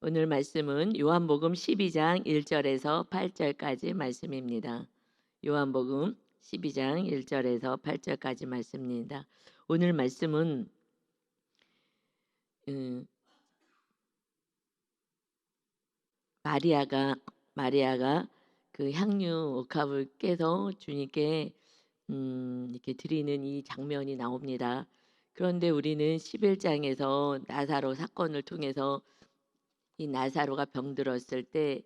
오늘 말씀은 요한복음 12장 1절에서 8절까지 말씀입니다. 요한복음 12장 1절에서 8절까지 말씀입니다. 오늘 말씀은 음, 마리아가 그 향유 옥합을 깨서 주님께 이렇게 드리는 이 장면이 나옵니다. 그런데 우리는 11장에서 나사로 사건을 통해서 이 나사로가 병들었을 때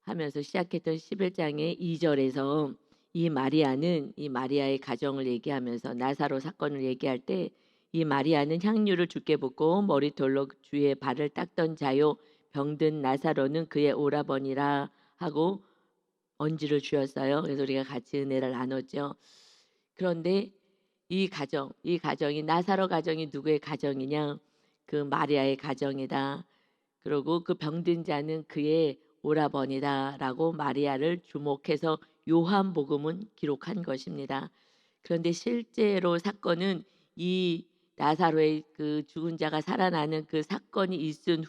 하면서 시작했던 11장의 2절에서 이 마리아의 가정을 얘기하면서 나사로 사건을 얘기할 때 이 마리아는 향유를 주께 붓고 머리털로 주의 발을 닦던 자요, 병든 나사로는 그의 오라버니라 하고 언지를 주었어요. 그래서 우리가 같이 은혜를 나눴죠. 그런데 이 가정이 나사로 가정이 누구의 가정이냐? 그 마리아의 가정이다. 그리고 그 병든 자는 그의 오라버니다라고 마리아를 주목해서 요한복음은 기록한 것입니다. 그런데 실제로 사건은 이 나사로의 그 죽은 자가 살아나는 그 사건이 있은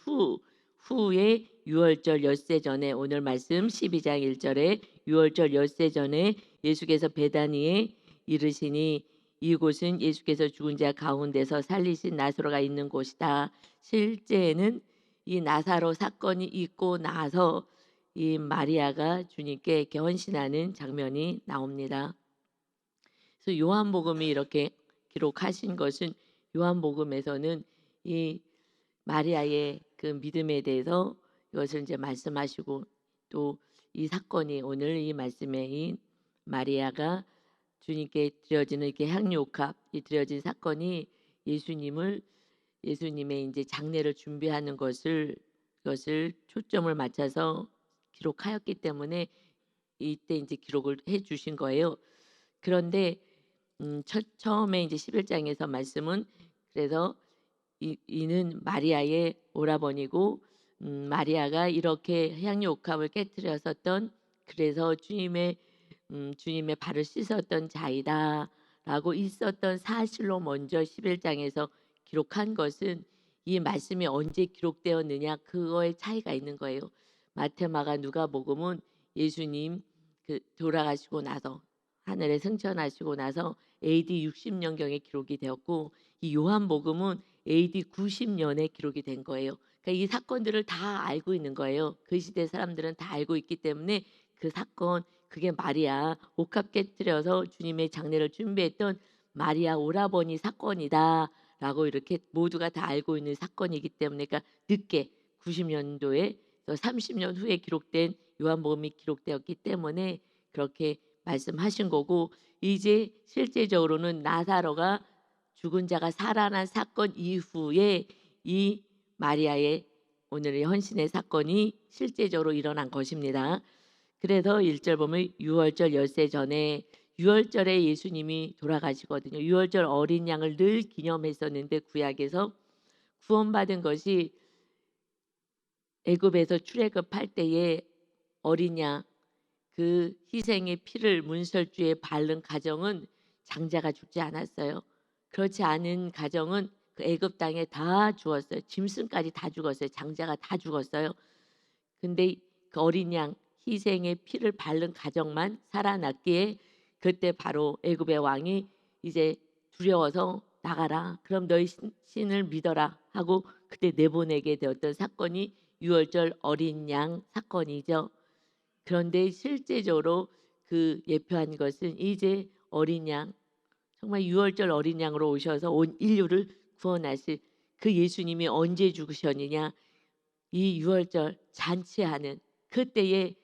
후에 유월절 엿새 전에 오늘 말씀 12장 1절에 유월절 엿새 전에 예수께서 베다니에 이르시니 이곳은 예수께서 죽은 자 가운데서 살리신 나사로가 있는 곳이다. 실제는 이 나사로 사건이 있고 나서 이 마리아가 주님께 이렇게 헌신하는 장면이 나옵니다. 그래서 요한복음이 이렇게 기록하신 것은 요한복음에서는 이 마리아의 그 믿음에 대해서 이것을 이제 말씀하시고 또 이 사건이 오늘 이 말씀에 이 마리아가 주님께 드려지는 이렇게 향유옥합 이 드려진 사건이 예수님의 이제 장례를 준비하는 것을 초점을 맞춰서 기록하였기 때문에 이때 이제 기록을 해 주신 거예요. 그런데 처음에 이제 11장에서 말씀은 그래서 이는 마리아의 오라버니고 마리아가 이렇게 향유 옥합을 깨뜨렸었던 그래서 주님의 발을 씻었던 자이다라고 있었던 사실로 먼저 11장에서 기록한 것은 이 말씀이 언제 기록되었느냐 그거에 차이가 있는 거예요. 마태, 마가, 누가복음은 예수님 그 돌아가시고 나서 하늘에 승천하시고 나서 AD 60년경에 기록이 되었고 이 요한복음은 AD 90년에 기록이 된 거예요. 그러니까 이 사건들을 다 알고 있는 거예요. 그 시대 사람들은 다 알고 있기 때문에 그 사건 그게 마리아 옥합 깨뜨려서 주님의 장례를 준비했던 마리아 오라버니 사건이다라고 이렇게 모두가 다 알고 있는 사건이기 때문에 그러니까 늦게 90년도에 30년 후에 기록된 요한복음이 기록되었기 때문에 그렇게 말씀하신 거고 이제 실제적으로는 나사로가 죽은 자가 살아난 사건 이후에 이 마리아의 오늘의 헌신의 사건이 실제적으로 일어난 것입니다. 그래서 1절 보면 유월절 엿새 전에 유월절에 예수님이 돌아가시거든요. 유월절 어린 양을 늘 기념했었는데 구약에서 구원받은 것이 애굽에서 출애굽할 때에 어린 양 그 희생의 피를 문설주에 바른 가정은 장자가 죽지 않았어요. 그렇지 않은 가정은 그 애굽 땅에 다 죽었어요. 짐승까지 다 죽었어요. 장자가 다 죽었어요. 근데 그 어린 양 희생의 피를 바른 가정만 살아났기에 그때 바로 애굽의 왕이 이제 두려워서 나가라. 그럼 너희 신을 믿어라 하고 그때 내보내게 되었던 사건이 유월절 어린 양 사건이죠. 그런데 실제적으로 그 예표한 것은 이제 어린 양 정말 유월절 어린 양으로 오셔서 온 인류를 구원하실 그 예수님이 언제 죽으셨느냐 이 유월절 잔치하는 그때에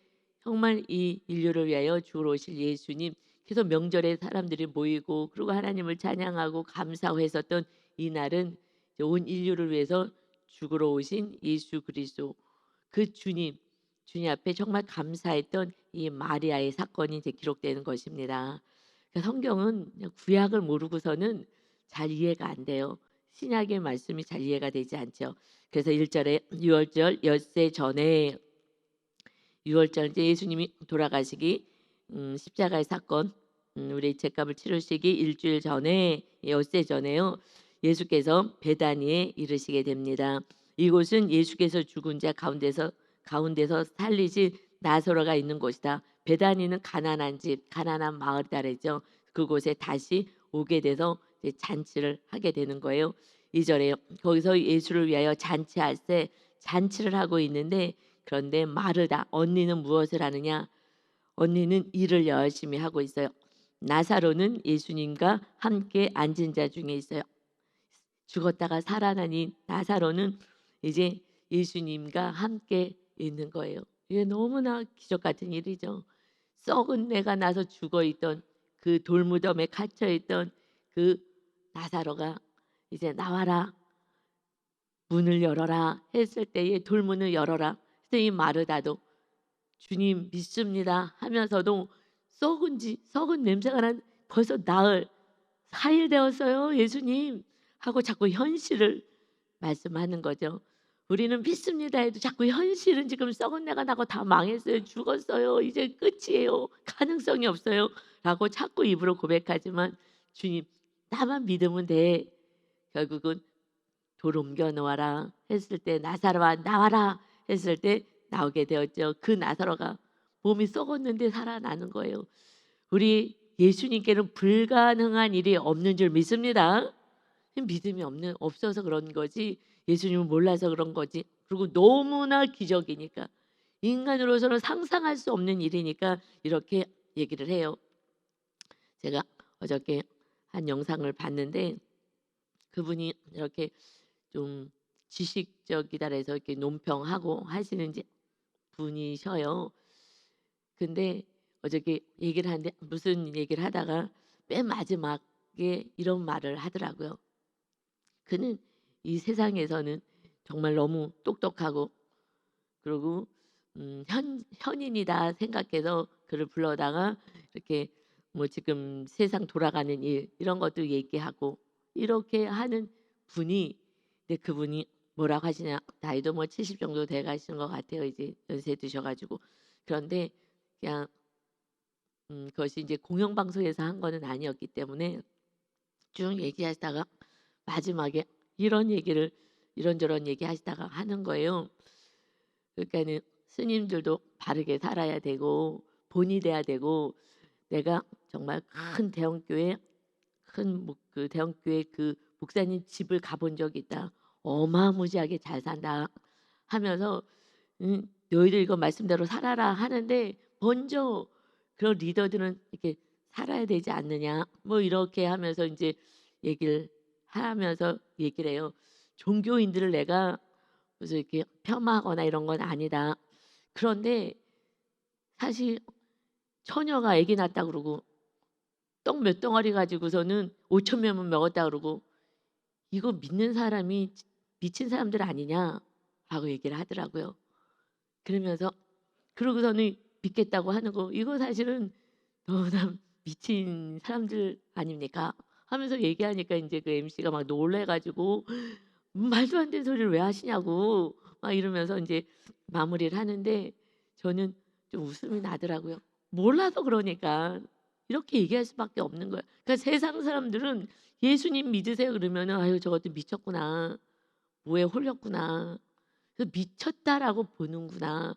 정말 이 인류를 위하여 죽으러 오실 예수님 그래서 명절에 사람들이 모이고 그리고 하나님을 찬양하고 감사했었던 이 날은 온 인류를 위해서 죽으러 오신 예수 그리스도 그 주님 앞에 정말 감사했던 이 마리아의 사건이 이제 기록되는 것입니다. 그러니까 성경은 그냥 구약을 모르고서는 잘 이해가 안 돼요. 신약의 말씀이 잘 이해가 되지 않죠. 그래서 1절에 유월절 엿새 전에 유월절 이제 예수님이 돌아가시기 십자가의 사건 우리 죄값을 치르시기 일주일 전에 엿새 전에요. 예수께서 베다니에 이르시게 됩니다. 이곳은 예수께서 죽은 자 가운데서 살리신 나사로가 있는 곳이다. 베다니는 가난한 집, 가난한 마을이다 그랬죠. 그곳에 다시 오게 돼서 이제 잔치를 하게 되는 거예요. 2절에요. 거기서 예수를 위하여 잔치할 때 잔치를 하고 있는데 그런데 마르다 언니는 무엇을 하느냐? 언니는 일을 열심히 하고 있어요. 나사로는 예수님과 함께 앉은 자 중에 있어요. 죽었다가 살아나니 나사로는 이제 예수님과 함께 있는 거예요. 이게 너무나 기적 같은 일이죠. 썩은 내가 나서 죽어 있던 그 돌무덤에 갇혀 있던 그 나사로가 이제 나와라, 문을 열어라 했을 때에 돌문을 열어라. 그래서 이 마르다도 주님 믿습니다 하면서도 썩은 냄새가 난 벌써 나흘 4일 되었어요 예수님 하고 자꾸 현실을 말씀하는 거죠. 우리는 믿습니다 해도 자꾸 현실은 지금 썩은 내가 나고 다 망했어요. 죽었어요. 이제 끝이에요. 가능성이 없어요. 라고 자꾸 입으로 고백하지만 주님 나만 믿으면 돼. 결국은 돌 옮겨 놓아라 했을 때 나사로와 나와라 했을 때 나오게 되었죠. 그 나사로가 몸이 썩었는데 살아나는 거예요. 우리 예수님께는 불가능한 일이 없는 줄 믿습니다. 믿음이 없어서 그런 거지 예수님을 몰라서 그런 거지. 그리고 너무나 기적이니까 인간으로서는 상상할 수 없는 일이니까 이렇게 얘기를 해요. 제가 어저께 한 영상을 봤는데 그분이 이렇게 좀 지식적이다 해서 이렇게 논평하고 하시는 분이셔요. 근데 어저께 얘기를 하는데 무슨 얘기를 하다가 맨 마지막에 이런 말을 하더라고요. 그는 이 세상에서는 정말 너무 똑똑하고 그리고 현인이다 생각해서 그를 불러다가 이렇게 뭐 지금 세상 돌아가는 일 이런 것도 얘기하고 이렇게 하는 분이 근데 그분이 뭐라고 하시냐 나이도 뭐 70 정도 돼 가시는 것 같아요. 이제 연세 드셔가지고 그런데 그냥 그것이 이제 공영방송에서 한 거는 아니었기 때문에 쭉 얘기하시다가 마지막에 이런 얘기를 이런저런 얘기하시다가 하는 거예요. 그러니까는 스님들도 바르게 살아야 되고 본이 돼야 되고 내가 정말 큰 대형교회 그 대형교회 그 목사님 집을 가본 적이 있다. 어마무지하게 잘 산다 하면서 너희들 이거 말씀대로 살아라 하는데 먼저 그런 리더들은 이렇게 살아야 되지 않느냐 뭐 이렇게 하면서 이제 얘기를 하면서 얘기를 해요. 종교인들을 내가 그래서 이렇게 폄하하거나 이런 건 아니다. 그런데 사실 처녀가 아기 낳았다 그러고 떡 몇 덩어리 가지고서는 5천 명은 먹었다 그러고 이거 믿는 사람이 미친 사람들 아니냐라고 얘기를 하더라고요. 그러면서 그러고서는 믿겠다고 하는 거 이거 사실은 너무나 미친 사람들 아닙니까? 하면서 얘기하니까 이제 그 MC가 막 놀래가지고 말도 안 되는 소리를 왜 하시냐고 막 이러면서 이제 마무리를 하는데 저는 좀 웃음이 나더라고요. 몰라서 그러니까 이렇게 얘기할 수밖에 없는 거예요. 그러니까 세상 사람들은 예수님 믿으세요 그러면은 아유 저것도 미쳤구나. 뭐에 홀렸구나. 그래서 미쳤다라고 보는구나.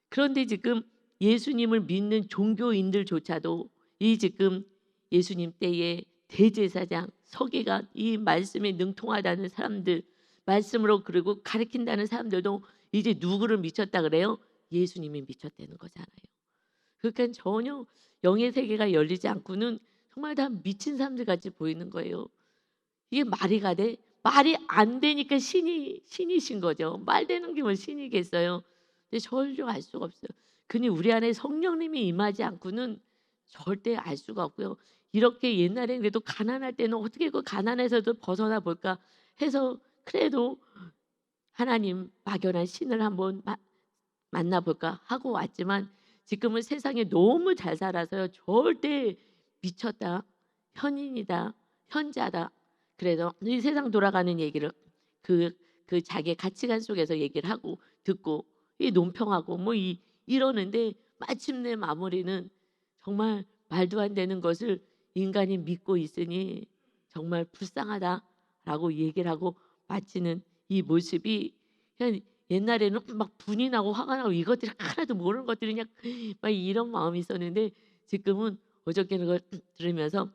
그런데 지금 예수님을 믿는 종교인들조차도 이 지금 예수님 때에 대제사장 서기관 이 말씀에 능통하다는 사람들 말씀으로 그리고 가르친다는 사람들도 이제 누구를 미쳤다 그래요? 예수님이 미쳤다는 거잖아요. 그러니까 전혀 영의 세계가 열리지 않고는 정말 다 미친 사람들 같이 보이는 거예요. 이게 말이 가돼? 말이 안 되니까 신이신 거죠. 말 되는 게 뭐 신이겠어요. 근데 전혀 알 수가 없어요. 그니 우리 안에 성령님이 임하지 않고는 절대 알 수가 없고요. 이렇게 옛날에 그래도 가난할 때는 어떻게 그 가난에서도 벗어나 볼까 해서 그래도 하나님 막연한 신을 한번 만나볼까 하고 왔지만 지금은 세상에 너무 잘 살아서요. 절대 미쳤다, 현인이다, 현자다. 그래서 이 세상 돌아가는 얘기를 그 자기의 가치관 속에서 얘기를 하고 듣고 이 논평하고 뭐 이러는데 마침내 마무리는 정말 말도 안 되는 것을 인간이 믿고 있으니 정말 불쌍하다라고 얘기를 하고 마치는 이 모습이 그냥 옛날에는 막 분이 나고 화가 나고 이것들이 하나도 모르는 것들이 그냥 막 이런 마음이 있었는데 지금은 어저께는 그걸 들으면서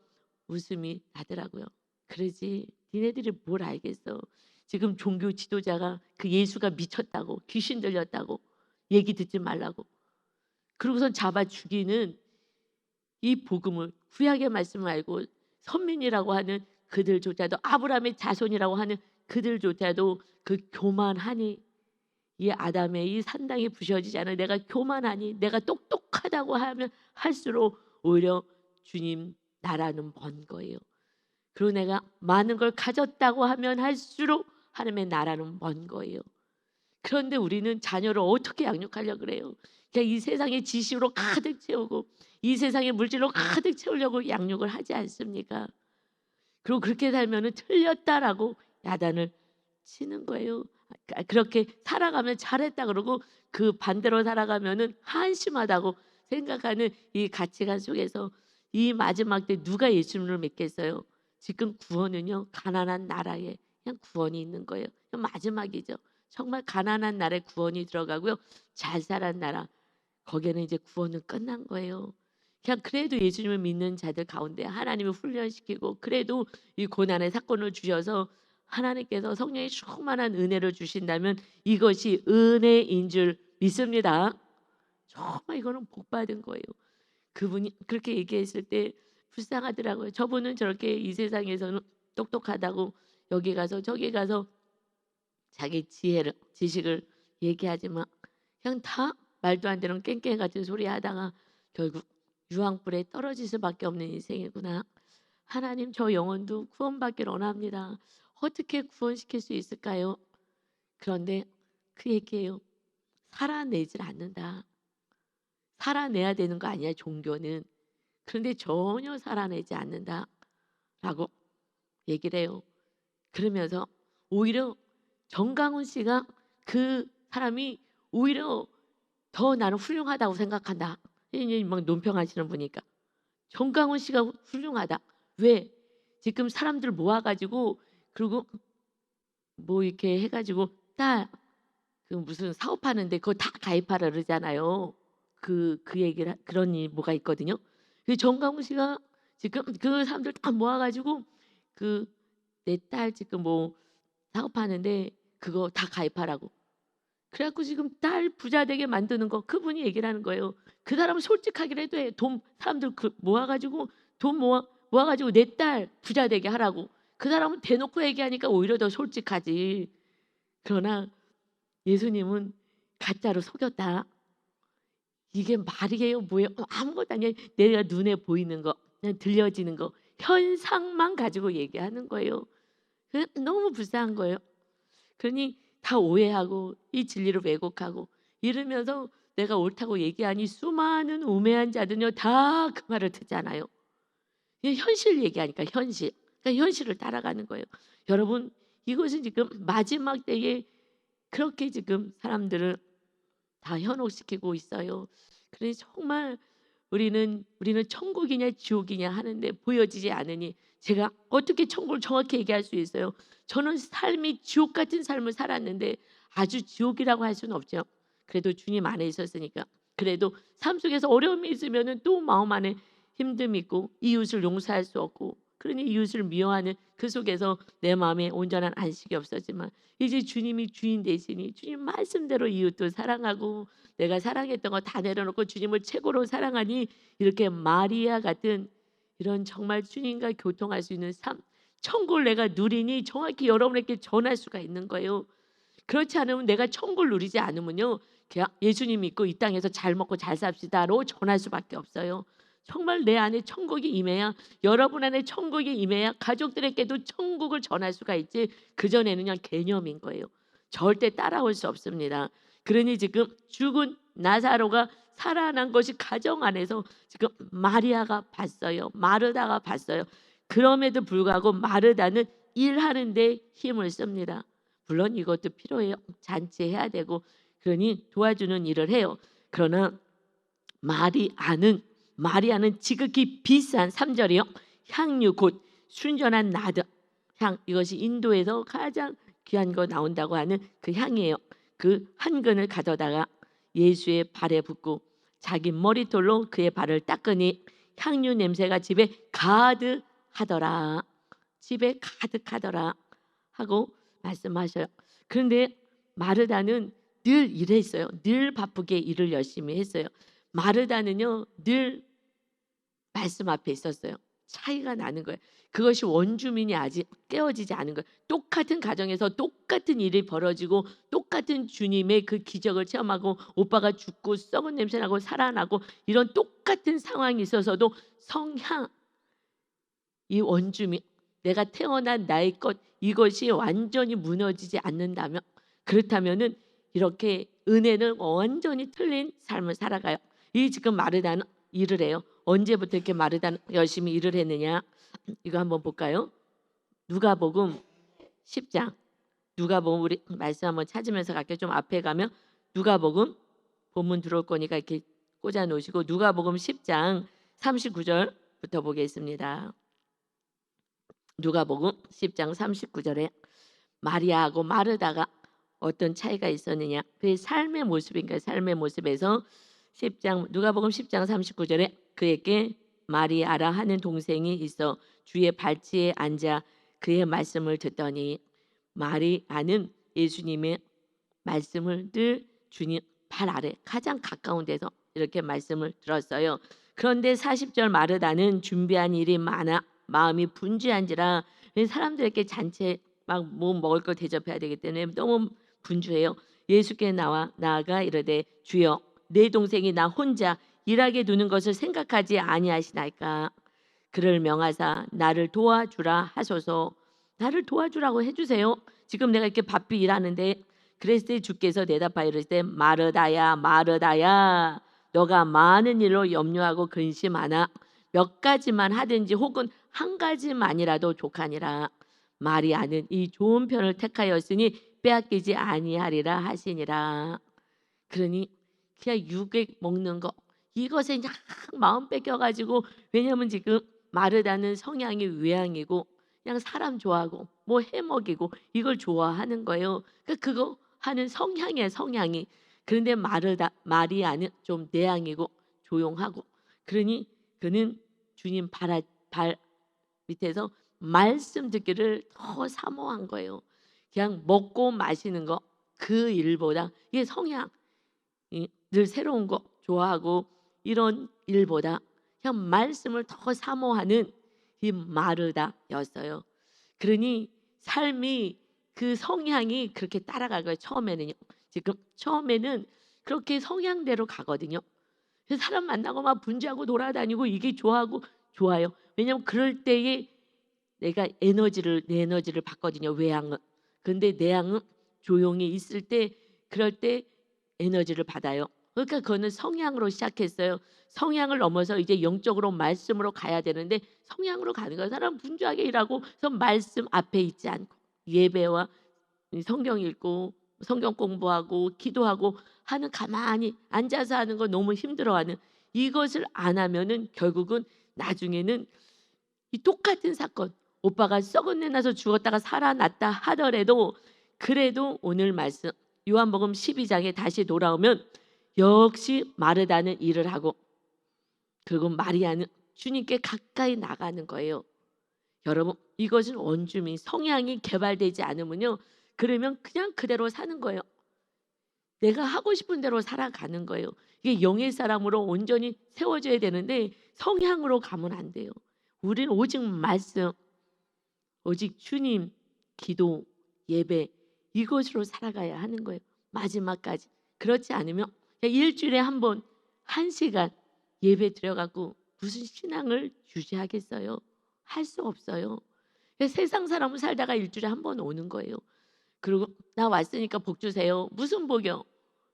웃음이 나더라고요. 그러지 니네들이 뭘 알겠어. 지금 종교 지도자가 그 예수가 미쳤다고 귀신 들렸다고 얘기 듣지 말라고 그러고선 잡아 죽이는 이 복음을 구약의 말씀을 알고 선민이라고 하는 그들조차도 아브라함의 자손이라고 하는 그들조차도 그 교만하니 이 아담의 이 산당이 부셔지지 않아 내가 교만하니 내가 똑똑하다고 하면 할수록 오히려 주님 나라는 먼 거예요. 그리고 내가 많은 걸 가졌다고 하면 할수록 하나님의 나라는 먼 거예요. 그런데 우리는 자녀를 어떻게 양육하려고 그래요? 그냥 이 세상의 지식으로 가득 채우고 이 세상의 물질로 가득 채우려고 양육을 하지 않습니까? 그리고 그렇게 살면은 틀렸다라고 야단을 치는 거예요. 그렇게 살아가면 잘했다 그러고 그 반대로 살아가면은 한심하다고 생각하는 이 가치관 속에서 이 마지막 때 누가 예수님을 믿겠어요? 지금 구원은요 가난한 나라에 그냥 구원이 있는 거예요. 그냥 마지막이죠. 정말 가난한 나라에 구원이 들어가고요. 잘 살한 나라 거기에는 이제 구원은 끝난 거예요. 그냥 그래도 예수님을 믿는 자들 가운데 하나님을 훈련시키고 그래도 이 고난의 사건을 주셔서 하나님께서 성령의 충만한 은혜를 주신다면 이것이 은혜인 줄 믿습니다. 정말 이거는 복 받은 거예요. 그분이 그렇게 얘기했을 때 불쌍하더라고요. 저분은 저렇게 이 세상에서는 똑똑하다고 여기 가서 저기 가서 자기 지혜를 지식을 얘기하지만 그냥 다 말도 안 되는 깽깽이 같은 소리 하다가 결국 유황불에 떨어질 수밖에 없는 인생이구나. 하나님 저 영혼도 구원받기를 원합니다. 어떻게 구원시킬 수 있을까요? 그런데 그 얘기예요. 살아내질 않는다. 살아내야 되는 거 아니야 종교는. 그런데 전혀 살아내지 않는다. 라고 얘기를 해요. 그러면서 오히려 정강훈 씨가 그 사람이 오히려 더 나는 훌륭하다고 생각한다. 이제 막 논평하시는 분이니까 정강훈 씨가 훌륭하다. 왜? 지금 사람들 모아가지고 그리고 뭐 이렇게 해가지고 딸 그 무슨 사업하는데 그거 다 가입하라 그러잖아요. 그 얘기를 그런 일 뭐가 있거든요. 그 정강훈 씨가 지금 그 사람들 다 모아가지고 그 내 딸 지금 뭐 사업하는데 그거 다 가입하라고. 그래갖고 지금 딸 부자 되게 만드는 거 그분이 얘기를 하는 거예요. 그 사람은 솔직하기로 해도 해. 돈 사람들 그 모아가지고 돈 모아가지고 내 딸 부자 되게 하라고. 그 사람은 대놓고 얘기하니까 오히려 더 솔직하지. 그러나 예수님은 가짜로 속였다. 이게 말이에요, 뭐예요? 아무것도 아니에요. 내가 눈에 보이는 거, 그냥 들려지는 거, 현상만 가지고 얘기하는 거예요. 너무 불쌍한 거예요. 그러니 다 오해하고 이 진리를 왜곡하고 이러면서 내가 옳다고 얘기하니 수많은 우매한 자들은요 다 그 말을 듣잖아요. 현실 얘기하니까 현실. 그러니까 현실을 따라가는 거예요. 여러분 이것은 지금 마지막 때에 그렇게 지금 사람들을 다 현혹시키고 있어요. 그래서 정말 우리는 천국이냐 지옥이냐 하는데 보여지지 않으니 제가 어떻게 천국을 정확히 얘기할 수 있어요? 저는 삶이 지옥 같은 삶을 살았는데 아주 지옥이라고 할 수는 없죠. 그래도 주님 안에 있었으니까. 그래도 삶 속에서 어려움이 있으면은 또 마음 안에 힘듦이 있고 이웃을 용서할 수 없고 그러니 이웃을 미워하는 그 속에서 내 마음에 온전한 안식이 없었지만 이제 주님이 주인 되시니 주님 말씀대로 이웃도 사랑하고 내가 사랑했던 거 다 내려놓고 주님을 최고로 사랑하니 이렇게 마리아 같은 이런 정말 주님과 교통할 수 있는 삶 천국을 내가 누리니 정확히 여러분에게 전할 수가 있는 거예요. 그렇지 않으면 내가 천국을 누리지 않으면요 그냥 예수님 믿고 이 땅에서 잘 먹고 잘 삽시다로 전할 수밖에 없어요. 정말 내 안에 천국이 임해야 여러분 안에 천국이 임해야 가족들에게도 천국을 전할 수가 있지 그전에는 그냥 개념인 거예요. 절대 따라올 수 없습니다. 그러니 지금 죽은 나사로가 살아난 것이 가정 안에서 지금 마리아가 봤어요. 마르다가 봤어요. 그럼에도 불구하고 마르다는 일하는데 힘을 씁니다. 물론 이것도 필요해요. 잔치해야 되고 그러니 도와주는 일을 해요. 그러나 마리아는 지극히 비싼 3절이요. 향유 곧 순전한 나드 향 이것이 인도에서 가장 귀한 거 나온다고 하는 그 향이에요. 그 한 근을 가져다가 예수의 발에 붓고 자기 머리털로 그의 발을 닦으니 향유 냄새가 집에 가득하더라. 집에 가득하더라 하고 말씀하셔요. 그런데 마르다는 늘 일했어요. 늘 바쁘게 일을 열심히 했어요. 마르다는요 늘 말씀 앞에 있었어요. 차이가 나는 거예요. 그것이 원주민이 아직 깨어지지 않은 거예요. 똑같은 가정에서 똑같은 일이 벌어지고 똑같은 주님의 그 기적을 체험하고 오빠가 죽고 썩은 냄새 나고 살아나고 이런 똑같은 상황이 있어서도 성향, 이 원주민, 내가 태어난 나의 것 이것이 완전히 무너지지 않는다면, 그렇다면은 이렇게 은혜는 완전히 틀린 삶을 살아가요. 이 지금 마르다는 일을 해요. 언제부터 이렇게 마르다는 열심히 일을 했느냐? 이거 한번 볼까요? 누가복음 10장. 누가복음 우리 말씀 한번 찾으면서 갈게요. 좀 앞에 가면 누가복음 본문 들어올 거니까 이렇게 꽂아 놓으시고 누가복음 10장 39절부터 보겠습니다. 누가복음 10장 39절에 마리아하고 마르다가 어떤 차이가 있었느냐? 그의 삶의 모습인가? 삶의 모습에서 10장 누가복음 10장 39절에 그에게 마리아라 하는 동생이 있어 주의 발치에 앉아 그의 말씀을 듣더니, 마리아는 예수님의 말씀을 늘 주님 발 아래 가장 가까운 데서 이렇게 말씀을 들었어요. 그런데 40절 마르다는 준비한 일이 많아 마음이 분주한지라, 사람들에게 잔치 막 뭐 먹을 걸 대접해야 되기 때문에 너무 분주해요. 예수께 나아가 이르되 주여 내 동생이 나 혼자 일하게 두는 것을 생각하지 아니하시나이까. 그를 명하사 나를 도와주라 하소서. 나를 도와주라고 해주세요. 지금 내가 이렇게 바삐 일하는데. 그랬을 때 주께서 대답하여 이르시되 마르다야 마르다야 너가 많은 일로 염려하고 근심하나 몇 가지만 하든지 혹은 한 가지만이라도 족하니라. 마리아는 이 좋은 편을 택하였으니 빼앗기지 아니하리라 하시니라. 그러니 그냥 유괴 먹는 거 이것에 그냥 마음 뺏겨가지고, 왜냐하면 지금 마르다는 성향이 외향이고 그냥 사람 좋아하고 뭐 해먹이고 이걸 좋아하는 거예요. 그거 하는 성향이. 그런데 마리아는 좀 내향이고 조용하고, 그러니 그는 주님 발 밑에서 말씀 듣기를 더 사모한 거예요. 그냥 먹고 마시는 거 그 일보다, 이게 성향, 늘 새로운 거 좋아하고 이런 일보다 그냥 말씀을 더 사모하는 이 마르다였어요. 그러니 삶이 그 성향이 그렇게 따라갈 거예요. 처음에는요. 지금 처음에는 그렇게 성향대로 가거든요. 그래서 사람 만나고 막 분주하고 돌아다니고 이게 좋아요. 왜냐하면 그럴 때에 내 에너지를 받거든요. 외향은. 근데 내향은 조용히 있을 때, 그럴 때 에너지를 받아요. 그러니까 그거는 성향으로 시작했어요. 성향을 넘어서 이제 영적으로 말씀으로 가야 되는데 성향으로 가는 거예요. 사람 분주하게 일하고 그래서 말씀 앞에 있지 않고 예배와 성경 읽고 성경 공부하고 기도하고 하는, 가만히 앉아서 하는 거 너무 힘들어하는, 이것을 안 하면은 결국은 나중에는 이 똑같은 사건, 오빠가 썩은 내 나서 죽었다가 살아났다 하더라도, 그래도 오늘 말씀 요한복음 12장에 다시 돌아오면 역시 마르다는 일을 하고, 그리고 마리아는 주님께 가까이 나가는 거예요. 여러분, 이것은 원주민 성향이 개발되지 않으면요, 그러면 그냥 그대로 사는 거예요. 내가 하고 싶은 대로 살아가는 거예요. 이게 영의 사람으로 온전히 세워져야 되는데 성향으로 가면 안 돼요. 우리는 오직 말씀, 오직 주님, 기도, 예배, 이것으로 살아가야 하는 거예요. 마지막까지. 그렇지 않으면 일주일에 한 번 1시간 예배 드려갖고 무슨 신앙을 유지하겠어요? 할 수 없어요. 세상 사람은 살다가 일주일에 한 번 오는 거예요. 그리고 나 왔으니까 복 주세요. 무슨 복이요?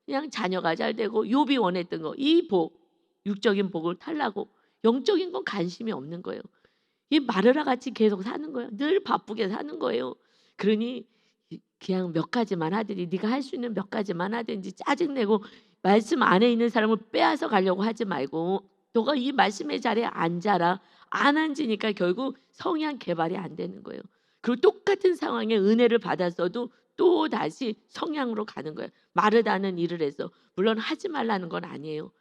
그냥 자녀가 잘 되고 욥이 원했던 거, 이 복, 육적인 복을 달라고, 영적인 건 관심이 없는 거예요. 이 마르라 같이 계속 사는 거예요. 늘 바쁘게 사는 거예요. 그러니 그냥 몇 가지만 하든지, 네가 할 수 있는 몇 가지만 하든지, 짜증내고 말씀 안에 있는 사람을 빼앗아 가려고 하지 말고 너가 이 말씀의 자리에 앉아라. 안 앉으니까 결국 성향 개발이 안 되는 거예요. 그리고 똑같은 상황에 은혜를 받았어도 또 다시 성향으로 가는 거예요. 마르다는 일을 해서 물론 하지 말라는 건 아니에요.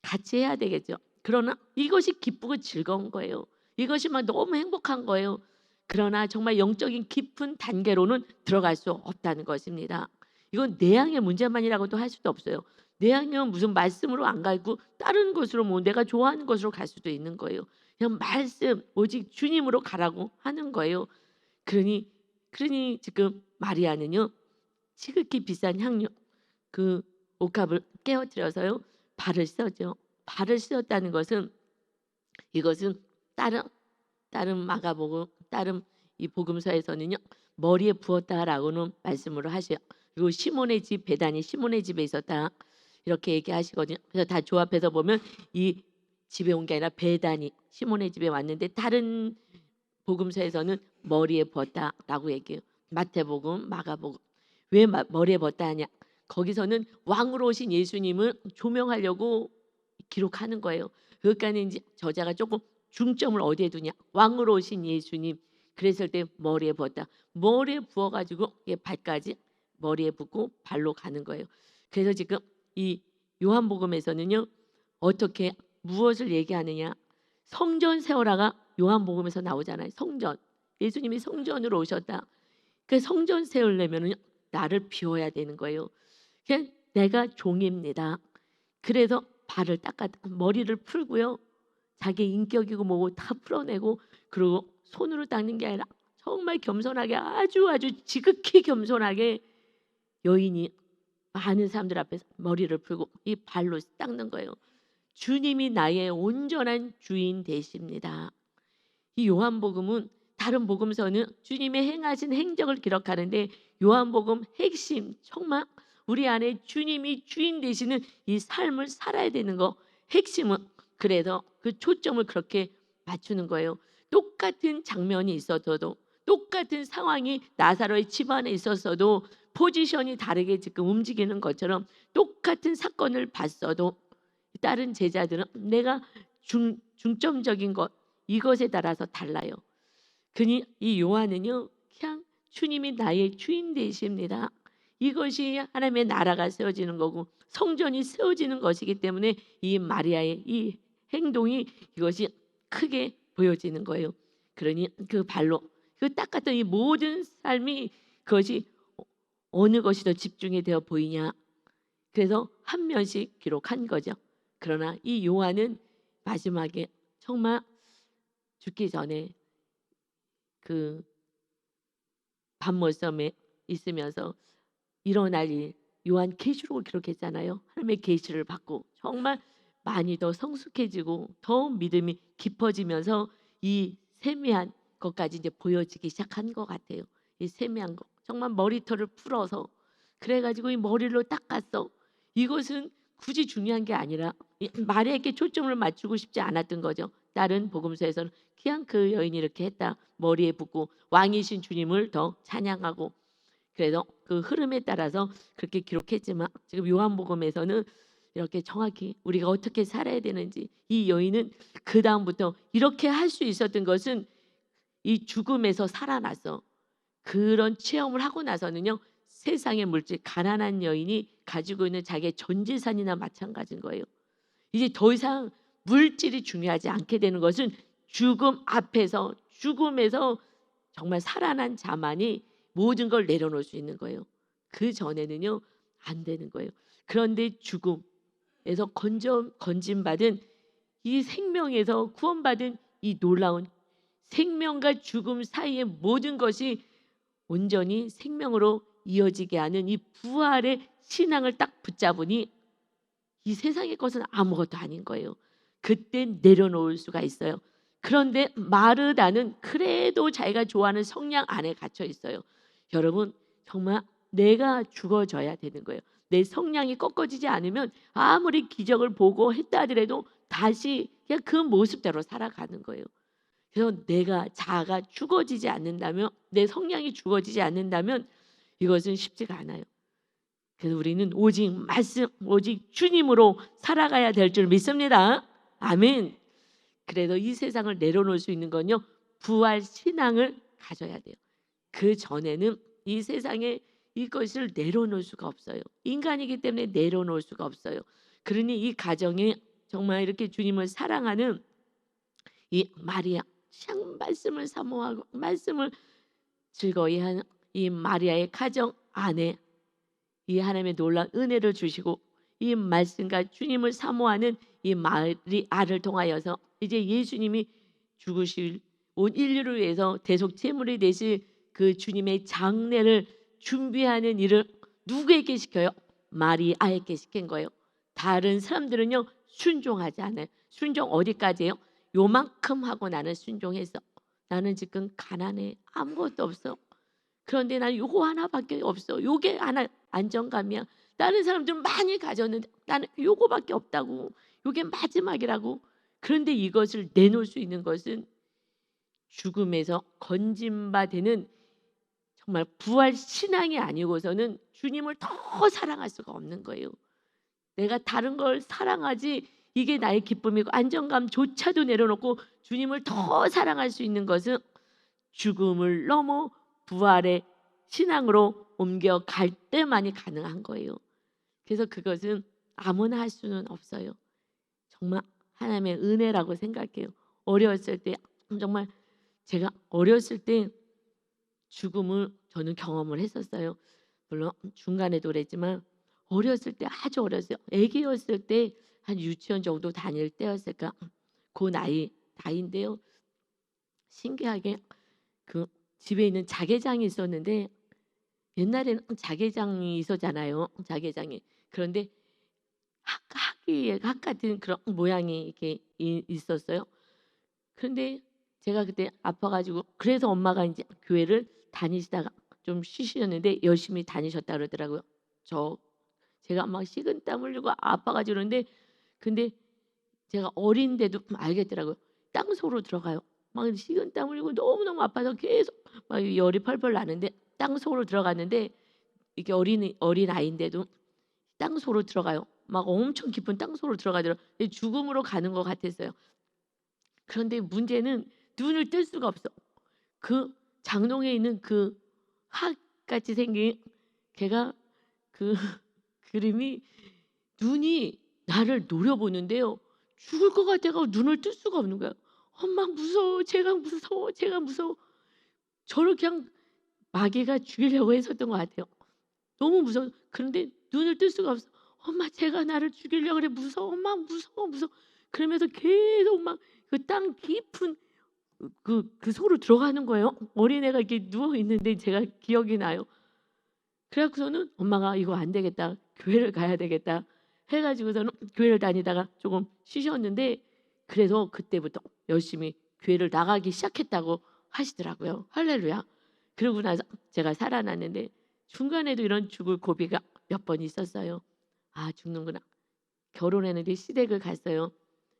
같이 해야 되겠죠. 그러나 이것이 기쁘고 즐거운 거예요. 이것이 막 너무 행복한 거예요. 그러나 정말 영적인 깊은 단계로는 들어갈 수 없다는 것입니다. 이건 내향의 문제만이라고도 할 수도 없어요. 내향은 무슨 말씀으로 안 가고 다른 곳으로 뭐 내가 좋아하는 곳으로 갈 수도 있는 거예요. 그냥 말씀 오직 주님으로 가라고 하는 거예요. 그러니 지금 마리아는요 지극히 비싼 향료 그 옥합을 깨어뜨려서요 발을 씻었죠. 발을 씻었다는 것은 이것은 다른 마가복음 다른 이 복음서에서는요 머리에 부었다라고는 말씀으로 하셔요. 그리고 시몬의 집 베다니 시몬의 집에 있었다 이렇게 얘기하시거든요. 그래서 다 조합해서 보면 이 집에 온 게 아니라 베다니 시몬의 집에 왔는데 다른 복음서에서는 머리에 부었다라고 얘기해요. 마태복음, 마가복음. 왜 머리에 부었다 하냐? 거기서는 왕으로 오신 예수님을 조명하려고 기록하는 거예요. 그러니까 이제 저자가 조금 중점을 어디에 두냐? 왕으로 오신 예수님. 그랬을 때 머리에 부었다. 머리에 부어가지고 발까지 머리에 붓고 발로 가는 거예요. 그래서 지금 이 요한복음에서는요 어떻게 무엇을 얘기하느냐? 성전 세워라가 요한복음에서 나오잖아요. 성전. 예수님이 성전으로 오셨다. 그 성전 세우려면은 나를 비워야 되는 거예요. 그냥 내가 종입니다. 그래서 발을 머리를 풀고요. 자기 인격이고 뭐고 다 풀어내고 그리고 손으로 닦는 게 아니라 정말 겸손하게 아주 지극히 겸손하게 여인이 많은 사람들 앞에서 머리를 풀고 이 발로 닦는 거예요. 주님이 나의 온전한 주인 되십니다. 이 요한복음은 다른 복음서는 주님의 행하신 행적을 기록하는데 요한복음 핵심 정말 우리 안에 주님이 주인 되시는 이 삶을 살아야 되는 거 핵심은 그래서 그 초점을 그렇게 맞추는 거예요. 똑같은 장면이 있었어도 똑같은 상황이 나사로의 집안에 있었어도 포지션이 다르게 지금 움직이는 것처럼 똑같은 사건을 봤어도 다른 제자들은 내가 중점적인 것 이것에 따라서 달라요. 그니 이 요한은요 그냥 주님이 나의 주인 되십니다. 이것이 하나님의 나라가 세워지는 거고 성전이 세워지는 것이기 때문에 이 마리아의 이 행동이 이것이 크게 보여지는 거예요. 그러니 그 발로 그 닦았던 이 모든 삶이 그것이 어느 것이 더 집중이 되어 보이냐. 그래서 한 면씩 기록한 거죠. 그러나 이 요한은 마지막에 정말 죽기 전에 그 밤모섬에 있으면서 일어날 일 요한 계시록을 기록했잖아요. 하나님의 계시를 받고 정말 많이 더 성숙해지고 더 믿음이 깊어지면서 이 세미한 것까지 이제 보여지기 시작한 것 같아요. 이 세미한 거 정말 머리털을 풀어서 그래가지고 이 머리로 닦았어. 이것은 굳이 중요한 게 아니라 마리아에게 초점을 맞추고 싶지 않았던 거죠. 다른 복음서에서는 그냥 그 여인이 이렇게 했다. 머리에 붓고 왕이신 주님을 더 찬양하고 그래서 그 흐름에 따라서 그렇게 기록했지만 지금 요한복음에서는 이렇게 정확히 우리가 어떻게 살아야 되는지 이 여인은 그 다음부터 이렇게 할 수 있었던 것은 이 죽음에서 살아나서 그런 체험을 하고 나서는요 세상의 물질 가난한 여인이 가지고 있는 자기의 전 재산이나 마찬가지인 거예요. 이제 더 이상 물질이 중요하지 않게 되는 것은 죽음 앞에서 죽음에서 정말 살아난 자만이 모든 걸 내려놓을 수 있는 거예요. 그 전에는요 안 되는 거예요. 그런데 죽음에서 건진받은 이 생명에서 구원받은 이 놀라운 생명과 죽음 사이의 모든 것이 온전히 생명으로 이어지게 하는 이 부활의 신앙을 딱 붙잡으니 이 세상의 것은 아무것도 아닌 거예요. 그때 내려놓을 수가 있어요. 그런데 마르다는 그래도 자기가 좋아하는 성냥 안에 갇혀 있어요. 여러분 정말 내가 죽어져야 되는 거예요. 내 성량이 꺾어지지 않으면 아무리 기적을 보고 했다 하더라도 다시 그냥 그 모습대로 살아가는 거예요. 그래서 자아가 죽어지지 않는다면 내 성량이 죽어지지 않는다면 이것은 쉽지가 않아요. 그래서 우리는 오직 말씀 오직 주님으로 살아가야 될 줄 믿습니다. 아멘. 그래서 이 세상을 내려놓을 수 있는 건요 부활 신앙을 가져야 돼요. 그 전에는 이 세상에 이것을 내려놓을 수가 없어요. 인간이기 때문에 내려놓을 수가 없어요. 그러니 이 가정에 정말 이렇게 주님을 사랑하는 이 마리아, 참 말씀을 사모하고 말씀을 즐거이 하는 이 마리아의 가정 안에 이 하나님의 놀라운 은혜를 주시고 이 말씀과 주님을 사모하는 이 마리아를 통하여서 이제 예수님이 죽으실 온 인류를 위해서 대속 제물이 되실 그 주님의 장례를 준비하는 일을 누구에게 시켜요? 마리아에게 시킨 거예요. 다른 사람들은요 순종하지 않아요. 순종 어디까지예요? 요만큼 하고 나는 순종했어. 나는 지금 가난해. 아무것도 없어. 그런데 나는 요거 하나밖에 없어. 요게 하나 안정감이야. 다른 사람들은 많이 가졌는데 나는 요거밖에 없다고. 요게 마지막이라고. 그런데 이것을 내놓을 수 있는 것은 죽음에서 건짐바 되는 정말 부활 신앙이 아니고서는 주님을 더 사랑할 수가 없는 거예요. 내가 다른 걸 사랑하지 이게 나의 기쁨이고 안정감조차도 내려놓고 주님을 더 사랑할 수 있는 것은 죽음을 넘어 부활의 신앙으로 옮겨갈 때만이 가능한 거예요. 그래서 그것은 아무나 할 수는 없어요. 정말 하나님의 은혜라고 생각해요. 어렸을 때 정말 제가 어렸을 때 죽음을 저는 경험을 했었어요. 물론 중간에도 그랬지만 어렸을 때 아주 어렸어요. 아기였을 때 한 유치원 정도 다닐 때였을까. 그 나이인데요. 신기하게 그 집에 있는 자개장이 있었는데 옛날에는 자개장이 있었잖아요. 자개장이. 그런데 학 같은 그런 모양이 이렇게 있었어요. 그런데 제가 그때 아파가지고 그래서 엄마가 이제 교회를 다니시다가 좀 쉬시는데 열심히 다니셨다 그러더라고요. 제가 막 식은땀 흘리고 아파가지고 그러는데 근데 제가 어린데도 알겠더라고요. 땅속으로 들어가요. 막 식은땀 흘리고 너무너무 아파서 계속 막 열이 펄펄 나는데 땅속으로 들어갔는데 이게 어린 아이인데도 땅속으로 들어가요. 막 엄청 깊은 땅속으로 들어가더라고요. 죽음으로 가는 것 같았어요. 그런데 문제는 눈을 뜰 수가 없어. 그 장롱에 있는 그 학같이 생긴 걔가 그 그림이 눈이 나를 노려보는데요. 죽을 것 같아서 눈을 뜰 수가 없는 거야. 엄마 무서워. 제가 무서워. 제가 무서워. 저를 그냥 마귀가 죽이려고 했었던 것 같아요. 너무 무서워. 그런데 눈을 뜰 수가 없어. 엄마 제가 나를 죽이려고 그래. 무서워. 엄마 무서워. 무서워. 그러면서 계속 막 그 땅 깊은 그 속으로 들어가는 거예요. 어린애가 이렇게 누워 있는데 제가 기억이 나요. 그래갖고서는 엄마가 이거 안 되겠다. 교회를 가야 되겠다. 해가지고서는 교회를 다니다가 조금 쉬셨는데 그래서 그때부터 열심히 교회를 나가기 시작했다고 하시더라고요. 할렐루야. 그러고 나서 제가 살아났는데 중간에도 이런 죽을 고비가 몇 번 있었어요. 아 죽는구나. 결혼했는데 시댁을 갔어요.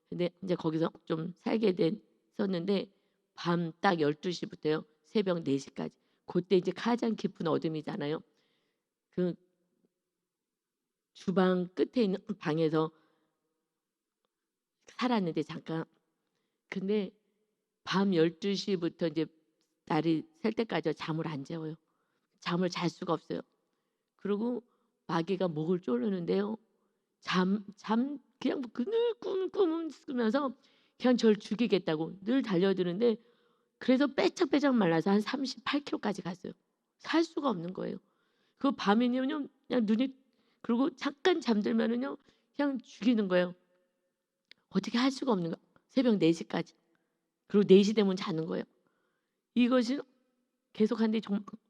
근데 이제 거기서 좀 살게 됐었는데 밤 딱 12시부터요. 새벽 4시까지. 그때 이제 가장 깊은 어둠이잖아요. 그 주방 끝에 있는 방에서 살았는데 잠깐. 근데 밤 12시부터 이제 날이 셀 때까지 잠을 안 재워요. 잠을 잘 수가 없어요. 그리고 마귀가 목을 조르는데요. 그냥 늘 꿈꾸면서 그냥 저를 죽이겠다고 늘 달려드는데 그래서 빼짝빼짝 말라서 한 38kg까지 갔어요. 살 수가 없는 거예요. 그 밤이면요 그냥 눈이 그리고 잠깐 잠들면은요 그냥 죽이는 거예요. 어떻게 할 수가 없는 거예요. 새벽 4시까지. 그리고 4시 되면 자는 거예요. 이것이 계속하는데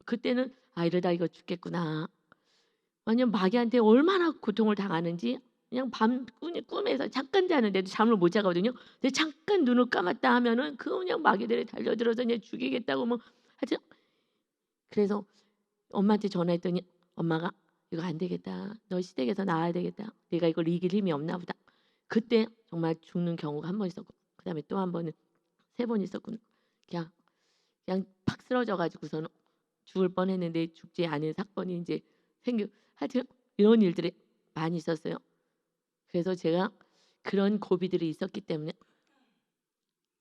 그때는 아 이러다 이거 죽겠구나. 완전 마귀한테 얼마나 고통을 당하는지 그냥 밤 꿈에서 잠깐 자는데도 잠을 못 자거든요. 근데 잠깐 눈을 감았다 하면은 그냥 마귀들이 달려들어서 그냥 죽이겠다고 뭐 하여튼 그래서 엄마한테 전화했더니 엄마가 이거 안 되겠다. 너 시댁에서 나와야 되겠다. 내가 이걸 이길 힘이 없나 보다. 그때 정말 죽는 경우가 한 번 있었고 그다음에 또 한 번은 3번 있었구나. 그냥 팍 쓰러져 가지고서는 죽을 뻔했는데 죽지 않은 사건이 이제 하여튼 이런 일들이 많이 있었어요. 그래서 제가 그런 고비들이 있었기 때문에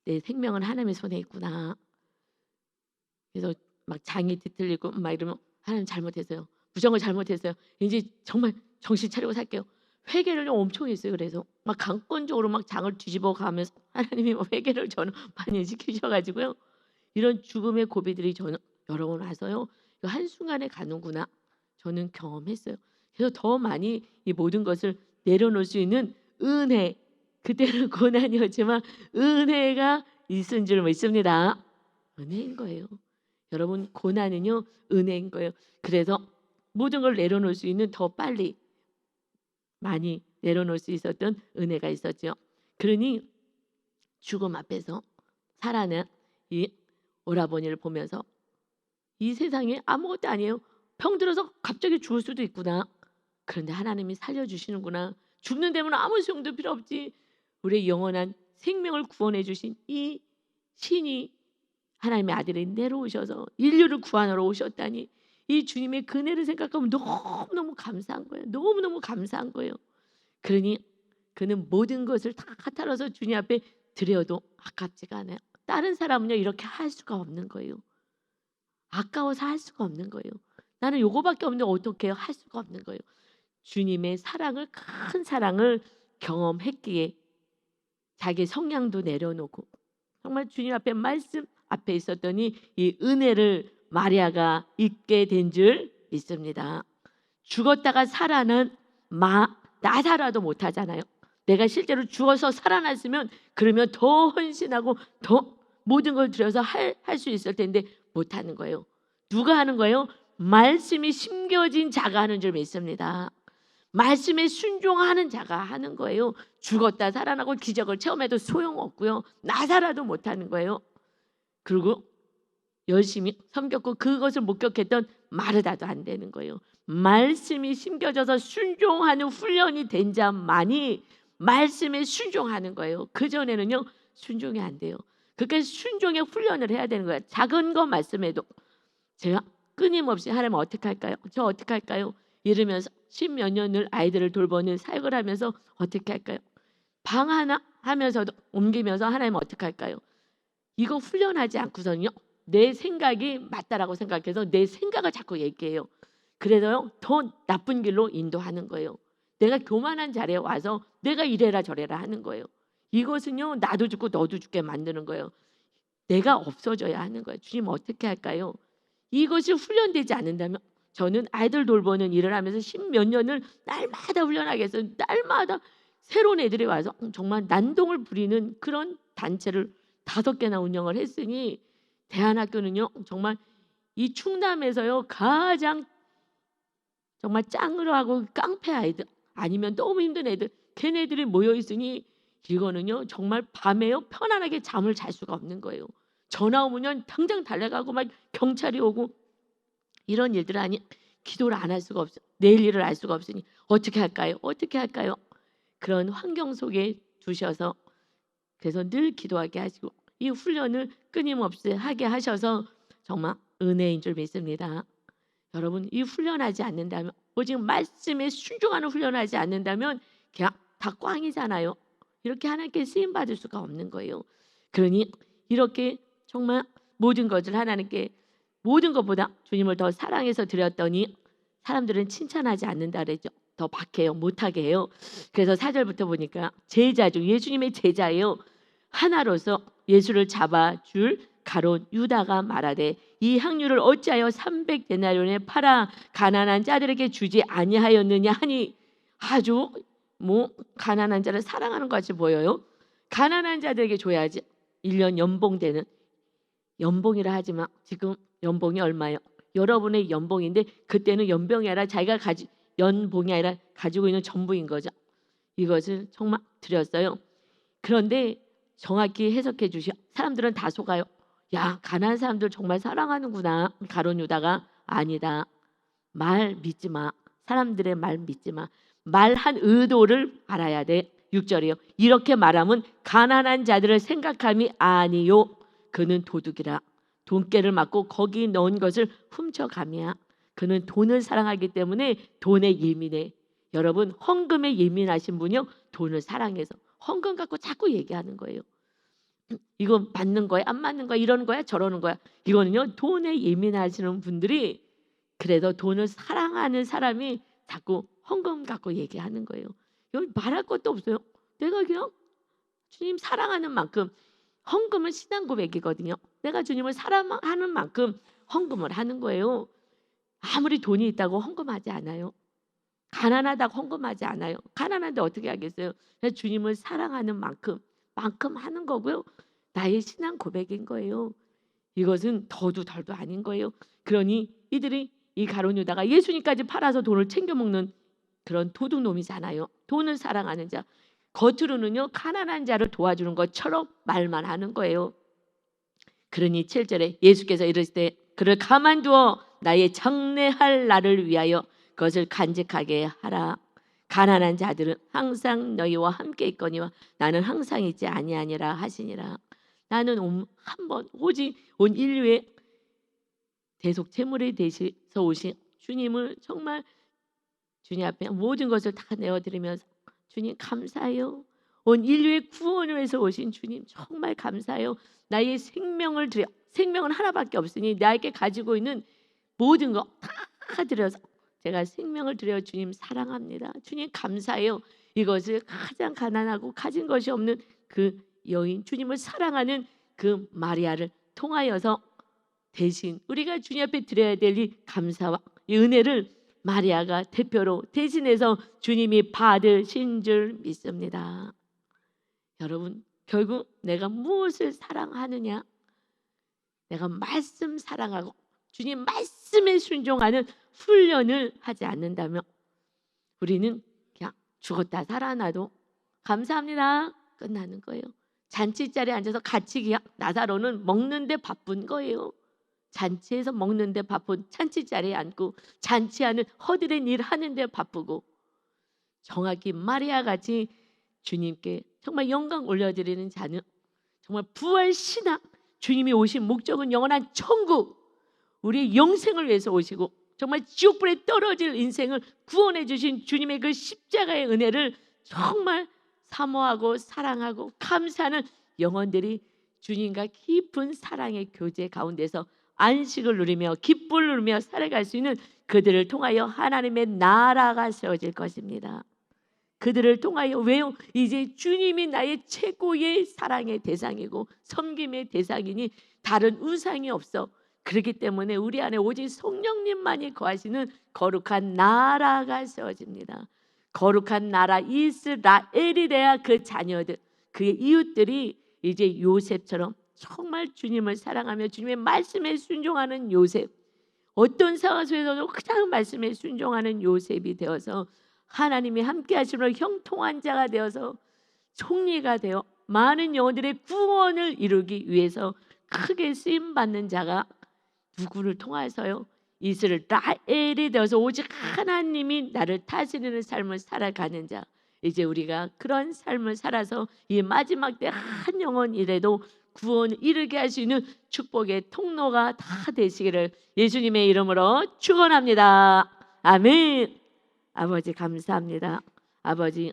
내 생명은 하나님의 손에 있구나. 그래서 막 장이 뒤틀리고 막 이러면 하나님 잘못했어요. 부정을 잘못했어요. 이제 정말 정신 차리고 살게요. 회개를 엄청 했어요. 그래서 막 강권적으로 막 장을 뒤집어 가면서 하나님이 뭐 회개를 저는 많이 시키셔 가지고요. 이런 죽음의 고비들이 저는 여러 번 와서요. 이거 한순간에 가는구나. 저는 경험했어요. 그래서 더 많이 이 모든 것을 내려놓을 수 있는 은혜, 그때는 고난이었지만 은혜가 있은 줄 믿습니다. 은혜인 거예요. 여러분, 고난은요 은혜인 거예요. 그래서 모든 걸 내려놓을 수 있는 더 빨리 많이 내려놓을 수 있었던 은혜가 있었죠. 그러니 죽음 앞에서 살아난 이 오라버니를 보면서 이 세상에 아무것도 아니에요. 병들어서 갑자기 죽을 수도 있구나. 그런데 하나님이 살려주시는구나. 죽는 데면 아무 소용도 필요 없지. 우리의 영원한 생명을 구원해 주신 이 신이 하나님의 아들이 내려오셔서 인류를 구원하러 오셨다니, 이 주님의 그네를 생각하면 너무너무 감사한 거예요. 너무너무 감사한 거예요. 그러니 그는 모든 것을 다 털어서 주님 앞에 드려도 아깝지가 않아요. 다른 사람은요 이렇게 할 수가 없는 거예요. 아까워서 할 수가 없는 거예요. 나는 요거밖에 없는데 어떻게 할 수가 없는 거예요. 주님의 사랑을, 큰 사랑을 경험했기에 자기 성량도 내려놓고 정말 주님 앞에 말씀 앞에 있었더니 이 은혜를 마리아가 잊게 된 줄 믿습니다. 죽었다가 살아난 나사라도 못하잖아요. 내가 실제로 죽어서 살아났으면 그러면 더 헌신하고 더 모든 걸 들여서 할 수 있을 텐데 못하는 거예요. 누가 하는 거예요? 말씀이 심겨진 자가 하는 줄 믿습니다. 말씀에 순종하는 자가 하는 거예요. 죽었다 살아나고 기적을 체험해도 소용없고요. 나사라도 못하는 거예요. 그리고 열심히 섬겼고 그것을 목격했던 마르다도 안 되는 거예요. 말씀이 심겨져서 순종하는 훈련이 된 자만이 말씀에 순종하는 거예요. 그전에는요 순종이 안 돼요. 그러니까 순종의 훈련을 해야 되는 거예요. 작은 거 말씀에도 제가 끊임없이 하나님 어떻게 할까요? 저 어떻게 할까요? 이러면서 10몇 년을 아이들을 돌보는 사역을 하면서 어떻게 할까요? 방 하나 하면서도 옮기면서 하나님 어떻게 할까요? 이거 훈련하지 않고서는요 내 생각이 맞다라고 생각해서 내 생각을 자꾸 얘기해요. 그래서요 더 나쁜 길로 인도하는 거예요. 내가 교만한 자리에 와서 내가 이래라 저래라 하는 거예요. 이것은요 나도 죽고 너도 죽게 만드는 거예요. 내가 없어져야 하는 거예요. 주님 어떻게 할까요? 이것이 훈련되지 않는다면 저는 아이들 돌보는 일을 하면서 10몇 년을 날마다 훈련하겠어요. 날마다 새로운 애들이 와서 정말 난동을 부리는 그런 단체를 5개나 운영을 했으니 대안학교는요 정말 이 충남에서요 가장 정말 짱으로 하고 깡패 아이들 아니면 너무 힘든 애들 걔네들이 모여 있으니 이거는요 정말 밤에요 편안하게 잠을 잘 수가 없는 거예요. 전화 오면 당장 달려가고 막 경찰이 오고 이런 일들 하니 기도를 안 할 수가 없어요. 내일 일을 알 수가 없으니 어떻게 할까요? 어떻게 할까요? 그런 환경 속에 두셔서 그래서 늘 기도하게 하시고 이 훈련을 끊임없이 하게 하셔서 정말 은혜인 줄 믿습니다. 여러분 이 훈련하지 않는다면 오직 말씀에 순종하는 훈련하지 않는다면 그냥 다 꽝이잖아요. 이렇게 하나님께 쓰임 받을 수가 없는 거예요. 그러니 이렇게 정말 모든 것을 하나님께 모든 것보다 주님을 더 사랑해서 드렸더니 사람들은 칭찬하지 않는다 그랬죠. 더 박해요. 못하게 해요. 그래서 4절부터 보니까 제자 중 예수님의 제자예요. 하나로서 예수를 잡아줄 가롯 유다가 말하되 이 향유를 어찌하여 300데나리온에 팔아 가난한 자들에게 주지 아니하였느냐 하니 아주 가난한 자를 사랑하는 것 같이 보여요. 가난한 자들에게 줘야지 1년 연봉 되는 연봉이라 하지만 지금 연봉이 얼마예요? 여러분의 연봉인데 그때는 연봉이 아니라 자기가 연봉이 아니라 가지고 있는 전부인 거죠. 이것을 정말 드렸어요. 그런데 정확히 해석해 주시 사람들은 다 속아요. 야 가난한 사람들 정말 사랑하는구나. 가룟 유다가 아니다. 말 믿지 마. 사람들의 말 믿지 마. 말한 의도를 알아야 돼. 6절이요. 이렇게 말하면 가난한 자들을 생각함이 아니요. 그는 도둑이라. 돈깨를 맞고 거기 넣은 것을 훔쳐감이야. 그는 돈을 사랑하기 때문에 돈에 예민해. 여러분 헌금에 예민하신 분이요. 돈을 사랑해서 헌금 갖고 자꾸 얘기하는 거예요. 이거 맞는 거야? 안 맞는 거야? 이러는 거야? 저러는 거야? 이거는요. 돈에 예민하시는 분들이 그래도 돈을 사랑하는 사람이 자꾸 헌금 갖고 얘기하는 거예요. 여기 말할 것도 없어요. 내가 그냥 주님 사랑하는 만큼, 헌금은 신앙 고백이거든요. 내가 주님을 사랑하는 만큼 헌금을 하는 거예요. 아무리 돈이 있다고 헌금하지 않아요. 가난하다고 헌금하지 않아요. 가난한데 어떻게 하겠어요? 그냥 주님을 사랑하는 만큼 하는 거고요. 나의 신앙 고백인 거예요. 이것은 더도 덜도 아닌 거예요. 그러니 이들이 이 가룟 유다가 예수님까지 팔아서 돈을 챙겨 먹는 그런 도둑놈이잖아요. 돈을 사랑하는 자. 겉으로는요 가난한 자를 도와주는 것처럼 말만 하는 거예요. 그러니 7절에 예수께서 이르실 때 그를 가만두어 나의 장래할 날을 위하여 그것을 간직하게 하라. 가난한 자들은 항상 너희와 함께 있거니와 나는 항상 있지 아니하니라 하시니라. 나는 한번 오직 온 인류의 대속 제물이 되셔서 오신 주님을 정말 주님 앞에 모든 것을 다 내어드리면서 주님 감사해요. 온 인류의 구원을 위해서 오신 주님 정말 감사해요. 나의 생명을 드려, 생명은 하나밖에 없으니 나에게 가지고 있는 모든 거 다 드려서 제가 생명을 드려 주님 사랑합니다. 주님 감사해요. 이것을 가장 가난하고 가진 것이 없는 그 여인, 주님을 사랑하는 그 마리아를 통하여서 대신 우리가 주님 앞에 드려야 될 이 감사와 이 은혜를 마리아가 대표로 대신해서 주님이 받으신 줄 믿습니다. 여러분, 결국 내가 무엇을 사랑하느냐? 내가 말씀 사랑하고 주님 말씀에 순종하는 훈련을 하지 않는다면 우리는 그냥 죽었다 살아나도 감사합니다 끝나는 거예요. 잔치자리에 앉아서 같이 그냥 나사로는 먹는데 바쁜 거예요. 잔치에서 먹는데 바쁜 잔치자리에 앉고 잔치하는 허드렛 일 하는데 바쁘고, 정확히 마리아 같이 주님께 정말 영광 올려드리는 자는 정말 부활 신앙, 주님이 오신 목적은 영원한 천국, 우리의 영생을 위해서 오시고 정말 지옥불에 떨어질 인생을 구원해 주신 주님의 그 십자가의 은혜를 정말 사모하고 사랑하고 감사하는 영혼들이 주님과 깊은 사랑의 교제 가운데서 안식을 누리며 기쁨을 누리며 살아갈 수 있는 그들을 통하여 하나님의 나라가 세워질 것입니다. 그들을 통하여, 왜요? 이제 주님이 나의 최고의 사랑의 대상이고 섬김의 대상이니 다른 우상이 없어. 그렇기 때문에 우리 안에 오직 성령님만이 거하시는 거룩한 나라가 세워집니다. 거룩한 나라 이스라엘이 돼야 그 자녀들, 그의 이웃들이 이제 요셉처럼 정말 주님을 사랑하며 주님의 말씀에 순종하는 요셉, 어떤 상황 속에서도 그냥 말씀에 순종하는 요셉이 되어서 하나님이 함께 하시므로 형통한 자가 되어서 총리가 되어 많은 영혼들의 구원을 이루기 위해서 크게 쓰임받는 자가 누구를 통해서요? 이스라엘이 되어서 오직 하나님이 나를 다스리는 삶을 살아가는 자. 이제 우리가 그런 삶을 살아서 이 마지막 때 한 영혼이라도 구원을 이루게 할 수 있는 축복의 통로가 다 되시기를 예수님의 이름으로 축원합니다. 아멘. 아버지 감사합니다. 아버지,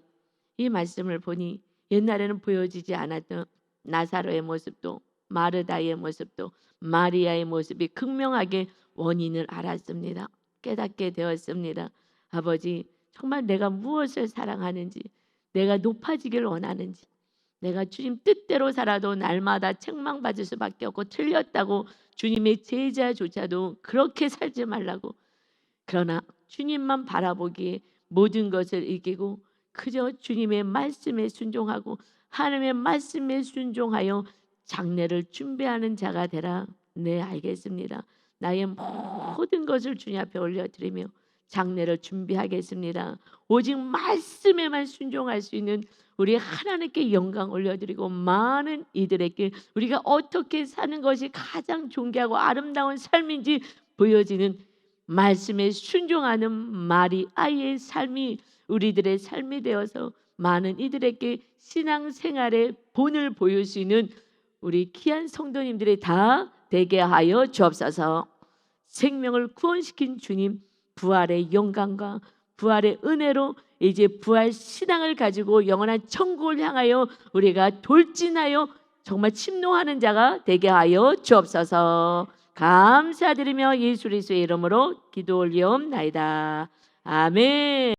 이 말씀을 보니 옛날에는 보여지지 않았던 나사로의 모습도 마르다의 모습도 마리아의 모습이 극명하게 원인을 알았습니다. 깨닫게 되었습니다. 아버지, 정말 내가 무엇을 사랑하는지, 내가 높아지길 원하는지, 내가 주님 뜻대로 살아도 날마다 책망받을 수밖에 없고 틀렸다고 주님의 제자조차도 그렇게 살지 말라고, 그러나 주님만 바라보기에 모든 것을 이기고 그저 주님의 말씀에 순종하고 하나님의 말씀에 순종하여 장래를 준비하는 자가 되라. 네, 알겠습니다. 나의 모든 것을 주님 앞에 올려드리며 장래를 준비하겠습니다. 오직 말씀에만 순종할 수 있는 우리 하나님께 영광 올려드리고 많은 이들에게 우리가 어떻게 사는 것이 가장 존귀하고 아름다운 삶인지 보여지는 말씀에 순종하는 마리아의 삶이 우리들의 삶이 되어서 많은 이들에게 신앙생활의 본을 보일 수 있는 우리 귀한 성도님들이 다 되게 하여 주옵소서. 생명을 구원시킨 주님, 부활의 영광과 부활의 은혜로 이제 부활 신앙을 가지고 영원한 천국을 향하여 우리가 돌진하여 정말 침노하는 자가 되게 하여 주옵소서. 감사드리며 예수 그리스도의 이름으로 기도 올리옵나이다. 아멘.